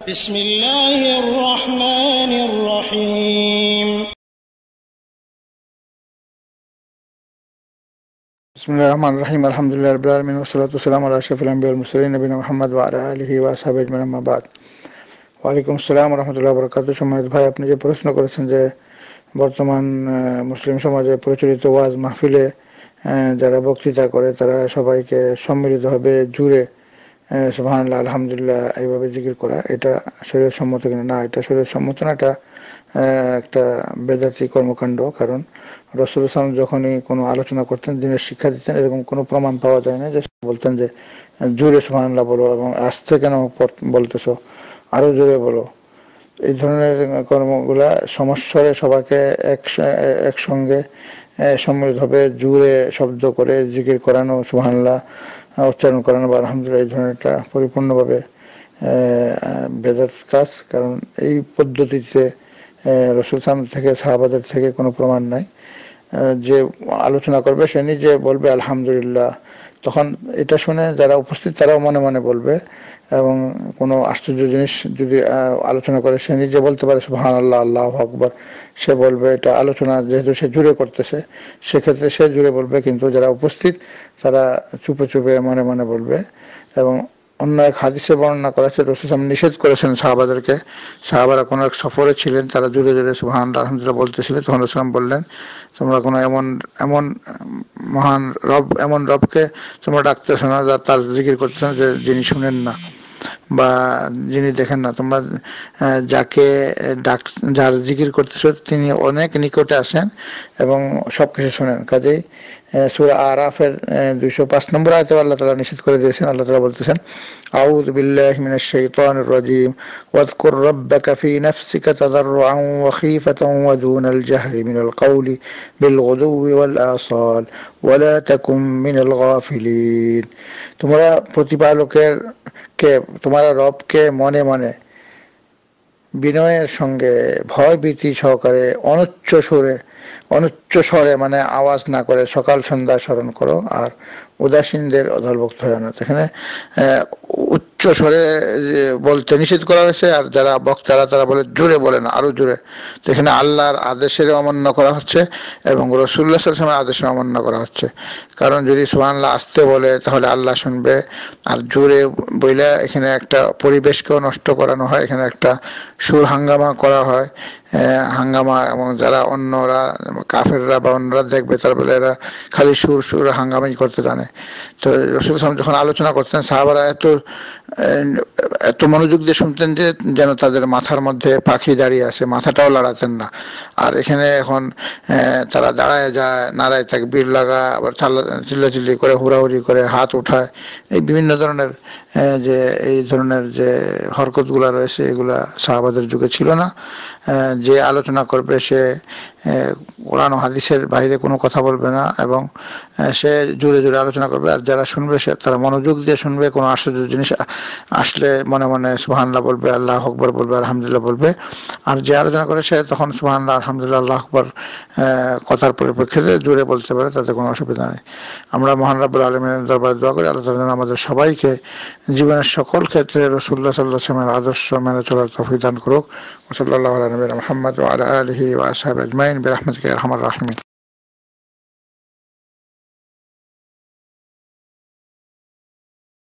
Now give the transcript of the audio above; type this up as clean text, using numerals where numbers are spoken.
بسم الله الرحمن الرحيم بسم الله الرحمن الرحيم الحمد لله رب العالمين والصلاة والسلام على أشرف الأنبياء والمرسلين نبينا محمد وعلى آله وأصحابه أجمعين أما بعد। ওয়ালাইকুম আসসালাম ওয়া রাহমাতুল্লাহি ওয়া বারাকাতুহু। সম্মানিত ভাই, আপনি যে প্রশ্ন করেছেন যে বর্তমান মুসলিম সমাজে প্রচলিত ওয়াজ মাহফিলে যারা বক্তৃতা করে তারা সবাইকে সম্মিলিতভাবে জুড়ে সুবহানাল্লাহ আলহামদুলিল্লাহ এইভাবে জিকির করা, এটা শরীয়ত সম্মত কিনা? না, এটা শরীয়ত সম্মত না, এটা একটা বেদাতি কর্মকাণ্ড। কারণ রাসূল সাল্লাল্লাহু আলাইহি ওয়াসাল্লাম যখনই কোনো আলোচনা করতেন, দিনের শিক্ষা দিতেন, এরকম কোনো প্রমাণ পাওয়া যায় না যে বলতেন যে জুড়ে সুবহানাল্লাহ বলো এবং আস্তে কেন বলতেছো, আরো জোরে বলো। এই ধরনের কর্মগুলা সমস্বরে সবাইকে একসঙ্গে সম্মিলিতভাবে জুড়ে শব্দ করে জিকির করানো, সুবহানাল্লাহ উচ্চারণ করানো বা আলহামদুলিল্লাহ, এই ধরনের একটা পরিপূর্ণভাবে বেদাত কাজ। কারণ এই পদ্ধতিতে রাসূল সাল্লাল্লাহু থেকে সাহাবাদের থেকে কোনো প্রমাণ নাই। যে আলোচনা করবে সে নিজে বলবে আলহামদুলিল্লাহ, তখন এটা শুনে যারা উপস্থিত তারাও মনে মনে বলবে, এবং কোনো আশ্চর্য জিনিস যদি আলোচনা করে সে নিজে বলতে পারে সুবহানাল্লাহ আল্লাহু আকবার, সে বলবে এটা আলোচনা, যেহেতু সে জুড়ে করতেছে সেক্ষেত্রে সে জুড়ে বলবে, কিন্তু যারা উপস্থিত তারা চুপে চুপে মনে মনে বলবে। এবং অন্য এক হাদিসে বর্ণনা করা হয়েছে রাসূল সাল্লাল্লাহু আলাইহি ওয়াসাল্লাম নিষেধ করেছেন সাহাবাদেরকে। সাহাবারা কোনো এক সফরে ছিলেন, তারা জুড়ে জুড়ে সুবহানাল্লাহ আলহামদুলিল্লাহ বলতেছিলেন, তখন রাসূল সাল্লাল্লাহু আলাইহি ওয়াসাল্লাম বললেন, তোমরা কোনো এমন মহান রব, এমন রবকে তোমরা ডাকতেছ না, তার জিকির করতেছ না, যে যিনি শুনেন না বা যিনি দেখেন না। তোমরা যার জিকির করতেছো তিনি অনেক নিকটে আসেন এবং সবকিছু শোনেন। কাজেই সূরা আরাফের 205 নম্বর আয়াতে আল্লাহ তাআলা নিষেধ করে দিয়েছেন। আল্লাহ তাআলা বলতেছেন, আউযু বিল্লাহি মিনাশ শাইতানির রাজীম ওয়াযকুর রাব্বাকা ফী নাফসিকা তাদাররুআন ওয়া খীফাতান ওয়া দুনাল জাহরি মিনাল কওলি বিল গুদুওয়ি ওয়াল আসাল ওয়া লা তাকুম মিনাল গাফিলিন। তোমরা প্রতিপালকের তোমার রবকে মনে মনে বিনয়ের সঙ্গে ভয় ভীতি সহকারে অনুচ্চ স্বরে মানে আওয়াজ না করে সকাল সন্ধ্যা স্মরণ করো, আর উদাসীনদের অধর্ভুক্ত হয় না। এখানে উচ্চ স্বরে বলতে নিষেধ করা হয়েছে, আর যারা বক্তারা তারা বলে জোরে বলে না, আরো জোরে। তো এখানে আল্লাহর আদেশের অমান্য করা হচ্ছে এবং রাসূলুল্লাহ সাল্লাল্লাহু আলাইহি ওয়াসাল্লামের আদেশের অমান্য করা হচ্ছে। কারণ যদি সুবহানাল্লাহ আস্তে বলে তাহলে আল্লাহ শুনবে, আর জোরে বইলে এখানে একটা পরিবেশকেও নষ্ট করানো হয়, এখানে একটা সুর হাঙ্গামা করা হয়, হাঙ্গামা। এবং যারা অন্যরা কাফেররা বা অন্যরা দেখবে তারা বলে এরা খালি সুর হাঙ্গামাই করতে জানে। তো রাসূল সাল্লাল্লাহু যখন আলোচনা করতেন সাহাবারা এত মনোযোগ দিয়ে শুনতেন যে যেন তাদের মাথার মধ্যে পাখি দাঁড়িয়ে আসে, মাথাটাও লড়াতেন না। আর এখানে এখন তারা দাঁড়ায় যায়, নারায় তাকবীর লাগা, আবার চিল্লাচিল্লি করে, হুড়াহুড়ি করে, হাত উঠায়, এই বিভিন্ন ধরনের এই ধরনের যে হরকতগুলা রয়েছে এগুলা সাহাবাদের যুগে ছিল না। যে আলোচনা করবে সে কোরআন ও হাদিসের বাইরে কোনো কথা বলবে না এবং সে জোরে জোরে আলোচনা করবে, আর যারা শুনবে তারা মনোযোগ দিয়ে শুনবে। কোনো আশ্চর্য জিনিস আসলে মনে মনে সুবহানাল্লাহ বলবে, আল্লাহু আকবার বলবে, আলহামদুলিল্লাহ বলবে। আর যে আলোচনা করে সে তখন সুবহানাল্লাহ আলহামদুলিল্লাহ আল্লাহু আকবার কথার পরিপ্রেক্ষিতে জোরে বলতে পারে, তাতে কোনো অসুবিধা নেই। আমরা মহান রাব্বুল আলামিনের দরবারে দোয়া করি আল্লাহ তাআলা আমাদের সবাইকে জীবনের সকল ক্ষেত্রে রাসূলুল্লাহ সাল্লাল্লাহু আলাইহি ওয়াসাল্লামের আদর্শ মেনে চলার তৌফিক দান করুক। সাল্লাল্লাহু আলা নবিয়িনা মুহাম্মদ ওয়া আলা আলিহি ওয়া আসহাবিহি আজমাইন বিরহমাতিকা ইয়া আরহামার রাহিমিন।